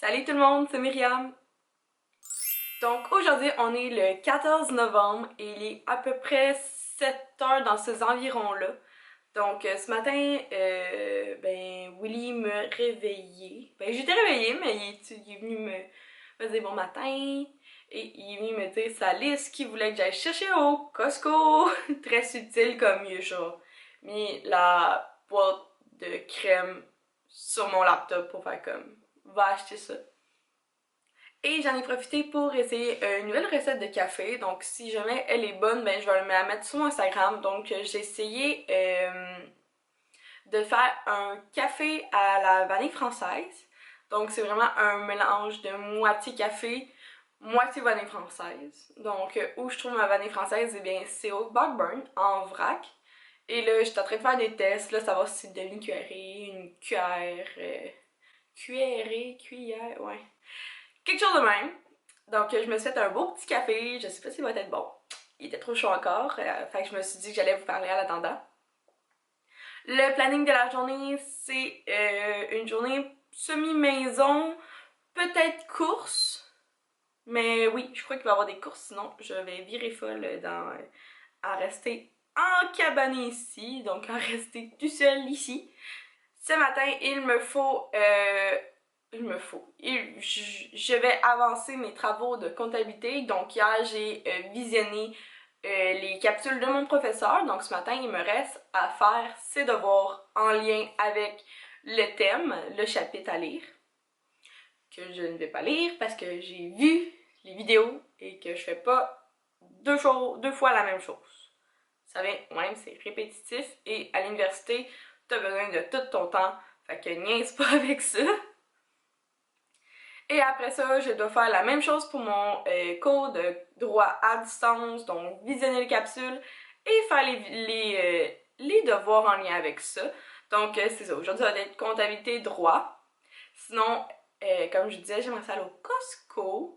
Salut tout le monde, c'est Myriam. Donc aujourd'hui, on est le 14 novembre et il est à peu près 7 heures dans ces environs-là. Donc ce matin, Willy me réveillait. Ben j'étais réveillée, mais il est venu me dire bon matin et il est venu me dire sa liste qu'il voulait que j'aille chercher au Costco. Très subtil comme il a genre mis la boîte de crème sur mon laptop pour faire comme va acheter ça. Et j'en ai profité pour essayer une nouvelle recette de café. Donc si jamais elle est bonne, ben je vais me la mettre sur mon Instagram. Donc j'ai essayé de faire un café à la vanille française. Donc c'est vraiment un mélange de moitié café, moitié vanille française. Donc où je trouve ma vanille française, eh bien c'est au Buckburn en vrac. Et là, j'étais en train de faire des tests, là, savoir si c'est de demi-cuillerée, une cuillère, cuillère, ouais. Quelque chose de même. Donc, je me suis fait un beau petit café. Je sais pas s'il va être bon. Il était trop chaud encore. Fait que je me suis dit que j'allais vous parler en attendant. Le planning de la journée, c'est une journée semi-maison, peut-être course. Mais oui, je crois qu'il va y avoir des courses. Sinon, je vais virer folle à rester en cabane ici. Donc, à rester tout seul ici. Ce matin, je vais avancer mes travaux de comptabilité. Donc hier, j'ai visionné les capsules de mon professeur. Donc ce matin, il me reste à faire ses devoirs en lien avec le thème, le chapitre à lire, que je ne vais pas lire parce que j'ai vu les vidéos et que je fais pas deux fois la même chose. Vous savez, même c'est répétitif et à l'université, t'as besoin de tout ton temps. Fait que niaise pas avec ça. Et après ça, je dois faire la même chose pour mon cours de droit à distance, donc visionner les capsules et faire les devoirs en lien avec ça. Donc c'est ça, aujourd'hui ça va être comptabilité droit. Sinon, comme je disais, j'aimerais ça aller au Costco.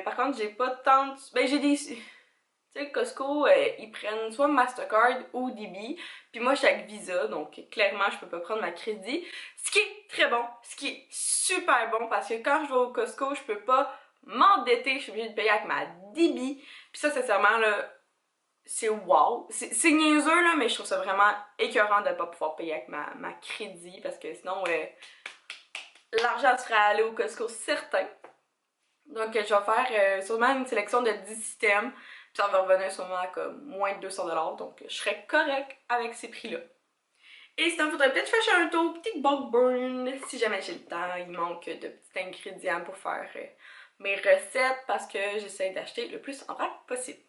Par contre, j'ai pas tant de... Ben j'ai des... Tu sais, Costco, ils prennent soit Mastercard ou DB. Puis moi, je suis avec Visa, donc clairement, je peux pas prendre ma crédit. Ce qui est très bon, ce qui est super bon, parce que quand je vais au Costco, je peux pas m'endetter, je suis obligée de payer avec ma DB. Puis ça, sincèrement, là, c'est wow. C'est niaiseux, là, mais je trouve ça vraiment écœurant de pas pouvoir payer avec ma crédit, parce que sinon, l'argent serait allé au Costco certain. Donc, je vais faire sûrement une sélection de 10 systèmes. Puis ça va revenir sûrement à comme moins de 200$, donc je serais correct avec ces prix-là. Et sinon, il faudrait peut-être faire un tour, petit Buckburn, si jamais j'ai le temps. Il manque de petits ingrédients pour faire mes recettes parce que j'essaie d'acheter le plus en vrac possible.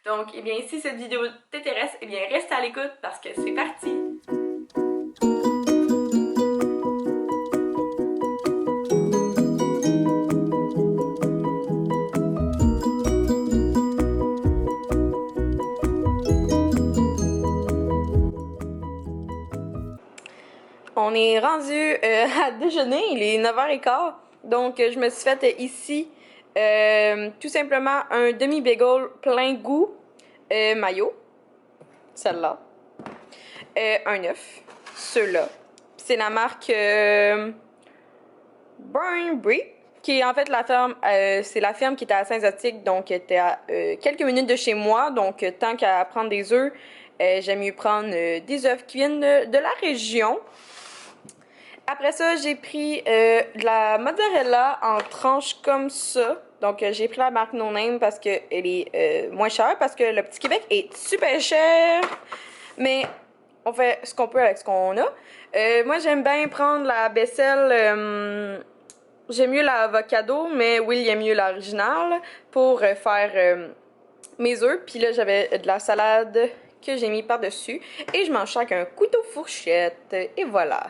Donc, eh bien, si cette vidéo t'intéresse, eh bien, reste à l'écoute parce que c'est parti! On est rendu à déjeuner, il est 9h15, donc je me suis fait ici tout simplement un demi-bagel plein goût mayo, celle-là, un œuf, ceux-là. C'est la marque Burnbury, qui est en fait la ferme, c'est la ferme qui était à Saint-Zotique, donc qui était à quelques minutes de chez moi, donc tant qu'à prendre des œufs, j'aime mieux prendre des œufs qui viennent de la région. Après ça, j'ai pris de la mozzarella en tranches comme ça. Donc, j'ai pris la marque No Name parce qu'elle est moins chère, parce que le Petit Québec est super cher. Mais on fait ce qu'on peut avec ce qu'on a. Moi, j'aime bien prendre la Becel. J'aime mieux l'avocado, mais Will il aime mieux l'original pour faire mes œufs. Puis là, j'avais de la salade que j'ai mis par-dessus. Et je mange ça avec un couteau fourchette. Et voilà.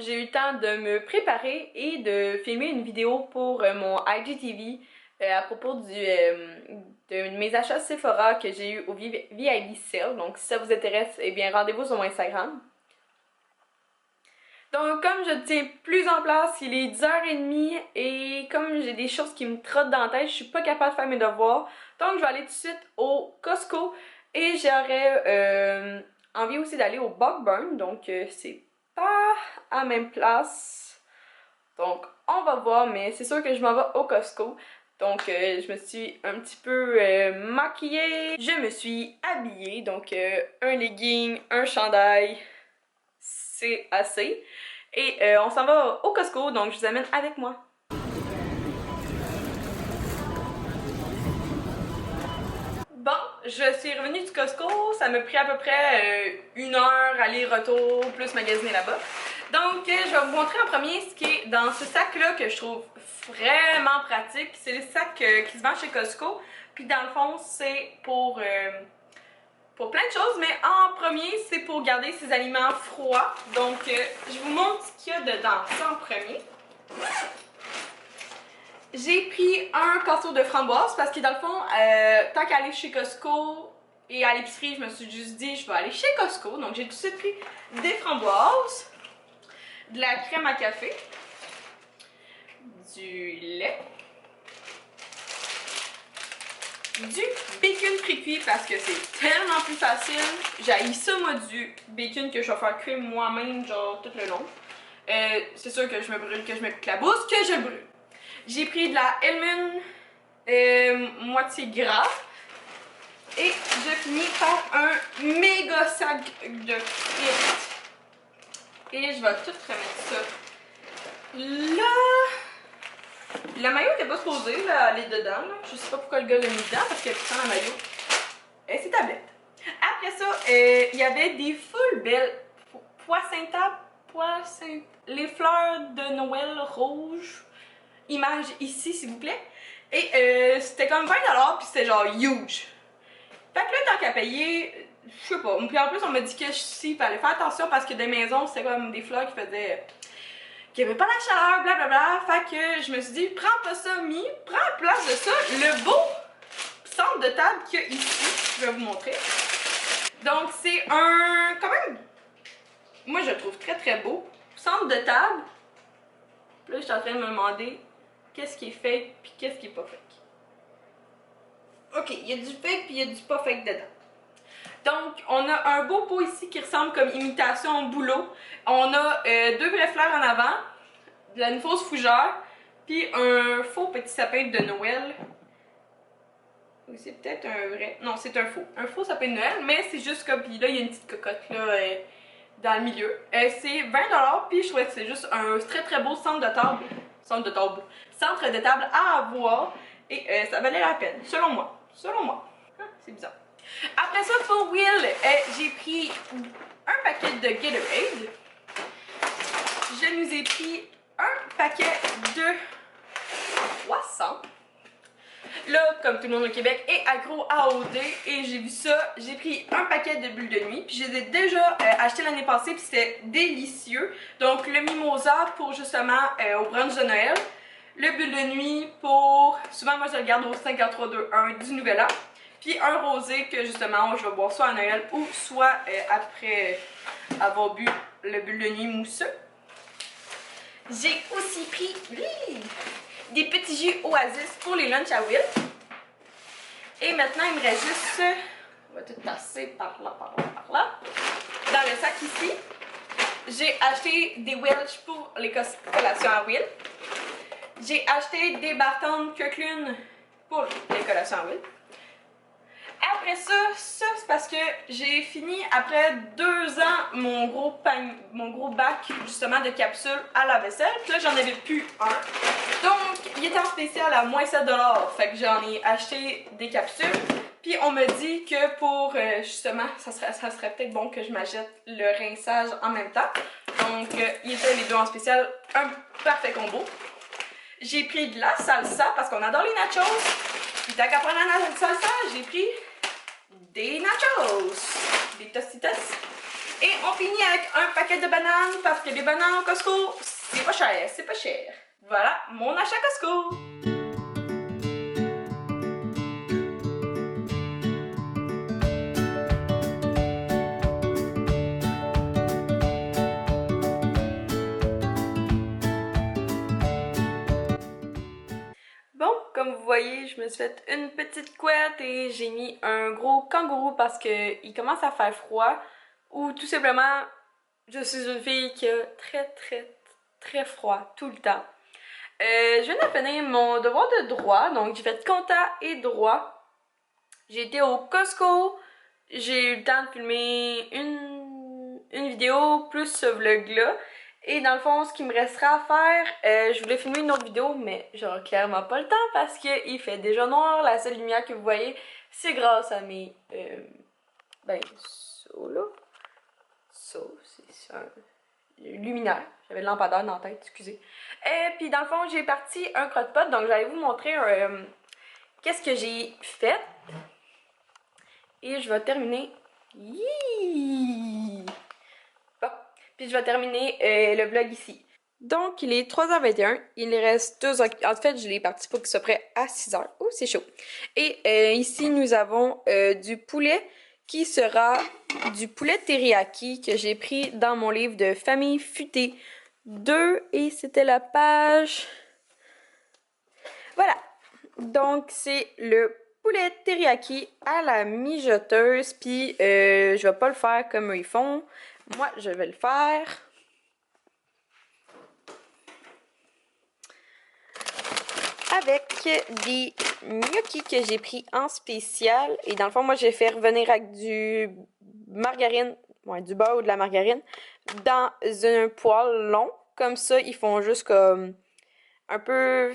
j'ai eu le temps de me préparer et de filmer une vidéo pour mon IGTV à propos de mes achats Sephora que j'ai eu au VIP Sale. Donc si ça vous intéresse, eh bien rendez-vous sur mon Instagram. Donc comme je tiens plus en place, il est 10h30 et comme j'ai des choses qui me trottent dans la tête, je suis pas capable de faire mes devoirs. Donc je vais aller tout de suite au Costco et j'aurais envie aussi d'aller au Buckburn. Donc c'est pas à la même place. Donc on va voir, mais c'est sûr que je m'en vais au Costco. Donc je me suis un petit peu maquillée. Je me suis habillée. Donc un legging, un chandail. C'est assez. Et on s'en va au Costco, donc je vous amène avec moi. Bon, je suis revenue du Costco, ça m'a pris à peu près 1 heure aller-retour, plus magasiner là-bas. Donc, je vais vous montrer en premier ce qui est dans ce sac-là que je trouve vraiment pratique. C'est le sac qui se vend chez Costco. Puis dans le fond, c'est pour plein de choses, mais en premier, c'est pour garder ses aliments froids. Donc, je vous montre ce qu'il y a dedans. Ça en premier. J'ai pris un casseau de framboises parce que dans le fond, tant qu'à aller chez Costco et à l'épicerie, je me suis juste dit, je vais aller chez Costco. Donc, j'ai tout de suite pris des framboises, de la crème à café, du lait, du bacon précuit parce que c'est tellement plus facile. J'haïs ça, moi, du bacon que je vais faire cuire moi-même, genre, tout le long. C'est sûr que je me brûle, que je me pique la bourse, que je brûle. J'ai pris de la Hellmann's moitié gras. Et je finis par un méga sac de frites. Et je vais tout remettre ça là. Le maillot n'était pas supposé là, aller dedans. Là. Je sais pas pourquoi le gars l'a mis dedans parce qu'il a pris dans la maillot. C'est tablette. Après ça, il y avait des full belles les fleurs de Noël rouges. Image ici, s'il vous plaît. Et c'était comme 20$ puis c'était genre huge. Fait que là, tant qu'à payer, je sais pas. Puis en plus, on m'a dit que il fallait faire attention parce que des maisons, c'était comme des fleurs qui faisaient. Qui avait pas la chaleur, blablabla. Fait que je me suis dit, prends pas ça, prends à place de ça le beau centre de table qu'il y a ici. Je vais vous montrer. Donc, c'est un. Quand même. Moi, je le trouve très très beau. Centre de table. Là, je suis en train de me demander qu'est-ce qui est fake puis qu'est-ce qui est pas fake. Ok, il y a du fake puis il y a du pas fake dedans. Donc, on a un beau pot ici qui ressemble comme imitation bouleau. On a deux vraies fleurs en avant, une fausse fougère, puis un faux petit sapin de Noël. Oui, c'est peut-être un vrai. Non, c'est un faux. Un faux sapin de Noël, mais c'est juste comme. Puis là, il y a une petite cocotte là dans le milieu. C'est 20$, puis je trouvais que c'est juste un très très beau centre de table. Centre de table à avoir. Et ça valait la peine, selon moi. Selon moi. C'est bizarre. Après ça, pour Will, j'ai pris un paquet de Gatorade. Je nous ai pris un paquet de 300. Là, comme tout le monde au Québec est accro à AOD et j'ai vu ça, j'ai pris un paquet de bulles de nuit. Puis je les ai déjà achetés l'année passée puis c'était délicieux. Donc le mimosa pour justement au brunch de Noël. Le bulle de nuit pour, souvent moi je le garde au 5321 du Nouvel An. Puis un rosé que justement je vais boire soit à Noël ou soit après avoir bu le bulle de nuit mousseux. J'ai aussi pris des petits jus Oasis pour les lunchs à Will. Et maintenant il me reste juste, on va tout passer par là, par là, par là. Dans le sac ici, j'ai acheté des Welch pour les collations à Will. J'ai acheté des Barton Kirkland pour les collations à Will. Après ça, c'est parce que j'ai fini après 2 ans mon gros bac justement de capsules à la vaisselle. Puis là j'en avais plus un. Donc il était en spécial à moins 7$. Fait que j'en ai acheté des capsules. Puis on me dit que pour justement, ça serait peut-être bon que je m'achète le rinçage en même temps. Donc il était les deux en spécial, un parfait combo. J'ai pris de la salsa parce qu'on adore les nachos. Puis tant qu'à prendre la salsa, j'ai pris des nachos, des tostitos. Et on finit avec un paquet de bananes parce que les bananes au Costco, c'est pas cher, c'est pas cher. Voilà mon achat Costco. Bon, comme vous voyez, je me suis fait une petite couette et j'ai mis un gros kangourou parce qu'il commence à faire froid ou tout simplement, je suis une fille qui a très froid tout le temps. Je viens de finir mon devoir de droit, donc j'ai fait compta et droit. J'ai été au Costco, j'ai eu le temps de filmer une vidéo plus ce vlog-là. Et dans le fond, ce qui me restera à faire, je voulais filmer une autre vidéo, mais j'aurai clairement pas le temps parce qu'il fait déjà noir. La seule lumière que vous voyez, c'est grâce à mes... ça là. Ça, c'est un luminaire. J'avais le lampadaire dans la tête, excusez. Et puis dans le fond, j'ai parti un crotte-pot, donc j'allais vous montrer qu'est-ce que j'ai fait. Et je vais terminer... Bon. Puis je vais terminer le vlog ici. Donc, il est 3h21. Il reste 2 heures. En fait, je l'ai parti pour qu'il soit prêt à 6h. Oh, c'est chaud. Et ici, nous avons du poulet qui sera du poulet teriyaki que j'ai pris dans mon livre de Famille Futée 2. Et c'était la page... Voilà. Donc, c'est le poulet teriyaki à la mijoteuse. Puis, je vais pas le faire comme eux ils font. Moi, je vais le faire. Avec des gnocchis que j'ai pris en spécial. Et dans le fond, moi, j'ai fait revenir avec du margarine, du beurre ou de la margarine, dans un poêle long. Comme ça, ils font juste comme un peu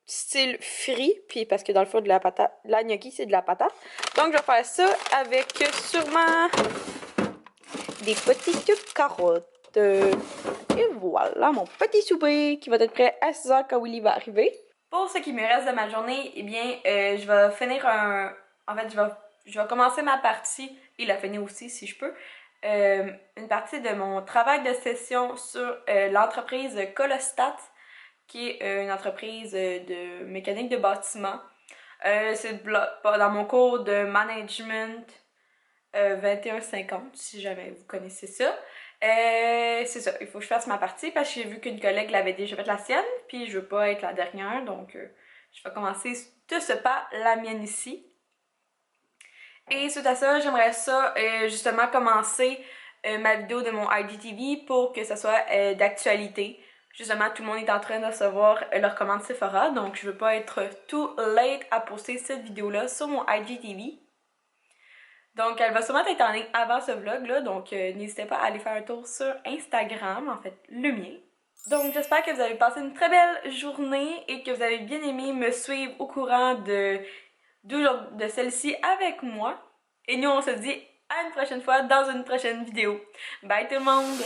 style frit. Puis parce que dans le fond, de la patate, la gnocchi, c'est de la patate. Donc, je vais faire ça avec sûrement des petites carottes. Et voilà mon petit souper qui va être prêt à 6h quand Willy va arriver. Pour ce qui me reste de ma journée, eh bien, je vais finir En fait, je vais commencer ma partie, et la finir aussi si je peux, une partie de mon travail de session sur l'entreprise Colostat, qui est une entreprise de mécanique de bâtiment. C'est dans mon cours de management 2150, si jamais vous connaissez ça. C'est ça, il faut que je fasse ma partie parce que j'ai vu qu'une collègue l'avait déjà fait la sienne, puis je veux pas être la dernière, donc je vais commencer de ce pas la mienne ici. Et suite à ça, j'aimerais ça justement commencer ma vidéo de mon IGTV pour que ça soit d'actualité. Justement, tout le monde est en train de recevoir leur commande Sephora, donc je veux pas être too late à poster cette vidéo-là sur mon IGTV. Donc, elle va sûrement être en ligne avant ce vlog-là, donc n'hésitez pas à aller faire un tour sur Instagram, en fait, le mien. Donc, j'espère que vous avez passé une très belle journée et que vous avez bien aimé me suivre au courant de celle-ci avec moi. Et nous, on se dit à une prochaine fois dans une prochaine vidéo. Bye tout le monde!